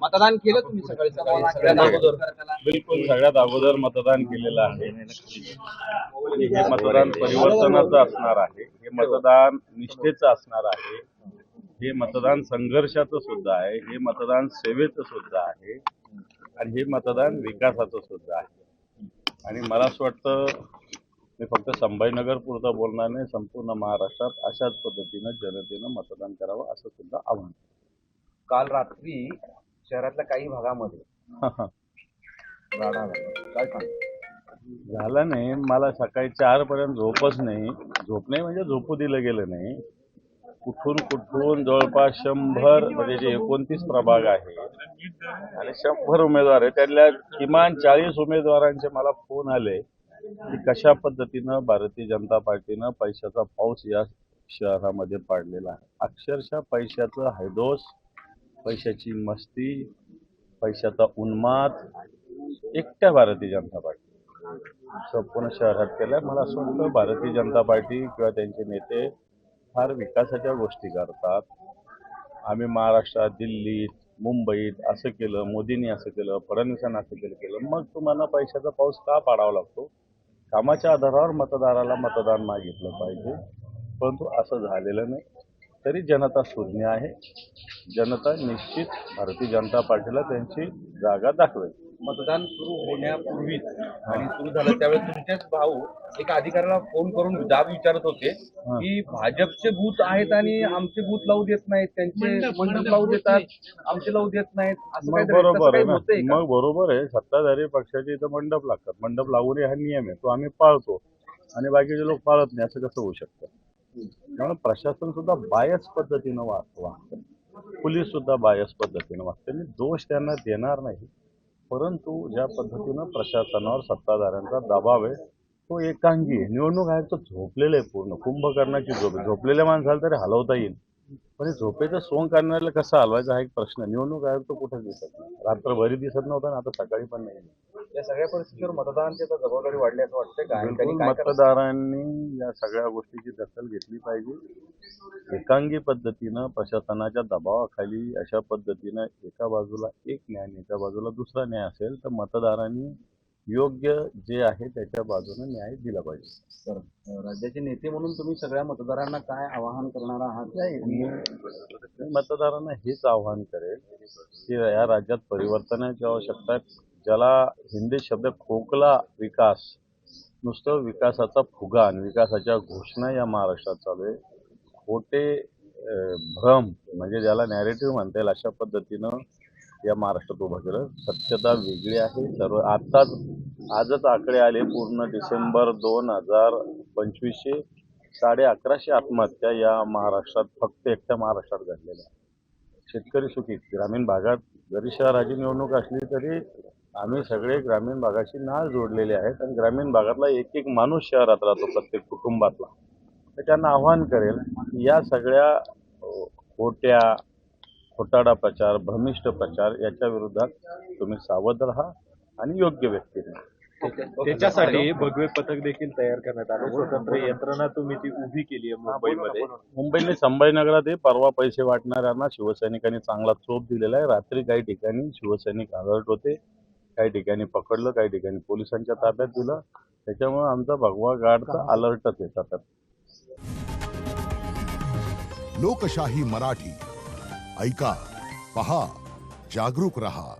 मतदान केलं तुम्ही सकाळी सगळ्यात अगोदर? बिलकुल सगळ्यात अगोदर मतदान केलेलं आहे आणि हे मतदान परिवर्तनाचं असणार आहे, हे मतदान निष्ठेचं असणार आहे, हे मतदान संघर्षाचं सुद्धा आहे, हे मतदान सेवेचं सुद्धा आहे आणि हे मतदान विकासाचं सुद्धा आहे. आणि मला असं वाटतं मी फक्त संभाजीनगर पुरतं बोलणार नाही, संपूर्ण महाराष्ट्रात अशाच पद्धतीनं जनतेनं मतदान करावं असं सुद्धा आव्हान. काल रात्री शहरातल्या काही भागामध्ये राडा झाला. काय सांग? झालं नाही, मला सकाळी 4 पर्यंत झोपच नाही. झोप नाही म्हणजे झोपू दिलं गेलं नाही. कुठून जवळपास 100 म्हणजे जे 29 प्रभाग आहे आणि 100 उमेदवार आहे, त्यातल्या किमान 40 उमेदवारांचे मला फोन आले की कशा पद्धतीनं भारतीय जनता पार्टीनं पैशाचा पाऊस या शहरामध्ये पाडलेला आहे. अक्षरशः पैशाचं हैदोस, पैशाची मस्ती, पैशाचा उन्माद एकट्या भारतीय जनता पार्टी संपूर्ण शहरात केलाय. मला असं वाटतं भारतीय जनता पार्टी किंवा त्यांचे नेते फार विकासाच्या गोष्टी करतात. आम्ही महाराष्ट्रात, दिल्लीत, मुंबईत असं केलं, मोदींनी असं केलं, फडणवीसांनी असं केलं. मग तुम्हाला पैशाचा पाऊस का पाडावा लागतो? कामाच्या आधारावर मतदाराला मतदान मागितलं पाहिजे, परंतु असं झालेलं नाही. तरी जनता सुज्ञ आहे. जनता निश्चित भारतीय जनता पार्टीला त्यांची जागा दाखवेल. मतदान सुरू होण्यापूर्वीच आणि सुरू झालं त्यावेळेस तुमचेच भाऊ एका अधिकाऱ्याला फोन करून जाब विचारत होते की भाजपचे बूथ आहेत आणि आमचे बूथ लावू देत नाहीत, त्यांचे मंडप लावू देतात, आमचे लावू देत नाहीत, असं मग काहीतरी बरोबर आहे ना, होतंय का? मग बरोबर आहे. सत्ताधारी पक्षाचे इथं मंडप लागतात. मंडप लागू नये हा नियम आहे, तो आम्ही पाळतो आणि बाकीचे लोक पाळत नाही, असं कसं होऊ शकतं? त्यामुळे प्रशासन सुद्धा बायस पद्धतीनं वागतं, पोलीस सुद्धा बायस पद्धतीनं वागते. मी दोष त्यांना देणार नाही, परंतु ज्या पद्धतीनं प्रशासनावर सत्ताधाऱ्यांचा दबाव आहे तो एकांगी आहे. निवडणूक आयोग झोपलेलं आहे, पूर्ण कुंभकर्णाची झोप. झोपलेल्या माणसाला तरी हलवता येईल, पण झोपेचं सोंग करण्याला कसं हलवायचा हा एक प्रश्न. निवडणूक आयोग तो कुठेच दिसत नाही, रात्रभरी दिसत नव्हता आणि आता सकाळी पण नाही. या सगळ्या परिस्थितीवर मतदारांची आता जबाबदारी वाढली असं वाटतंय का? बिलकुल मतदारांनी या सगळ्या गोष्टीची दखल घेतली पाहिजे. एकांगी पद्धतीनं प्रशासनाच्या दबावाखाली अशा पद्धतीनं एका बाजूला एक न्याय आणि एका बाजूला दुसरा न्याय असेल तर मतदारांनी योग्य जे आहे त्याच्या बाजूने न्याय दिला पाहिजे. तर राज्याचे नेते म्हणून तुम्ही सगळ्या मतदारांना काय आवाहन करणार आहात? मी मतदारांना हेच आवाहन करेल की या राज्यात परिवर्तनाची आवश्यकता आहे. ज्याला हिंदी शब्द खोकला विकास, नुसतं विकासाचा फुगा आणि विकासाच्या घोषणा या महाराष्ट्रात चालू आहे. खोटे भ्रम म्हणजे ज्याला नॅरेटिव्ह म्हणता येईल अशा पद्धतीनं या महाराष्ट्रात उभं केलं. सत्यता वेगळी आहे. सर्व आजच आकडे आले पूर्ण डिसेंबर 2025 1150 आत्महत्या या महाराष्ट्रात फक्त एकट्या महाराष्ट्रात घडलेल्या. शेतकरी सुखी. ग्रामीण भागात जरी शहराची निवडणूक असली तरी आम्ही सगळे ग्रामीण भागाशी नाळ जोडलेले आहेत आणि ग्रामीण भागातला एक एक माणूस शहरात राहतो प्रत्येक कुटुंबातला. तर त्यांना आव्हान करेल या सगळ्या खोटाडा प्रचार, भ्रमिष्ट प्रचार याच्या विरोधात तुम्ही सावध राहा आणि योग्य व्यक्ती राहा. त्याच्यासाठी भगवे पथक देखील तयार करण्यात आले. स्वतंत्र यंत्रणा तुम्ही ती उभी केली आहे मुंबईने संभाजीनगरात परवा पैसे वाटणाऱ्यांना शिवसैनिकांनी चांगला चोप दिलेला आहे. रात्री काही ठिकाणी शिवसैनिक अलर्ट होते, काही ठिकाणी पकडलं, काही ठिकाणी पोलिसांच्या ताब्यात दिलं. त्याच्यामुळे आमचा भगवा गार्डचा अलर्टच आहे सतत. लोकशाही मराठी ऐका, पहा, जागरूक रहा.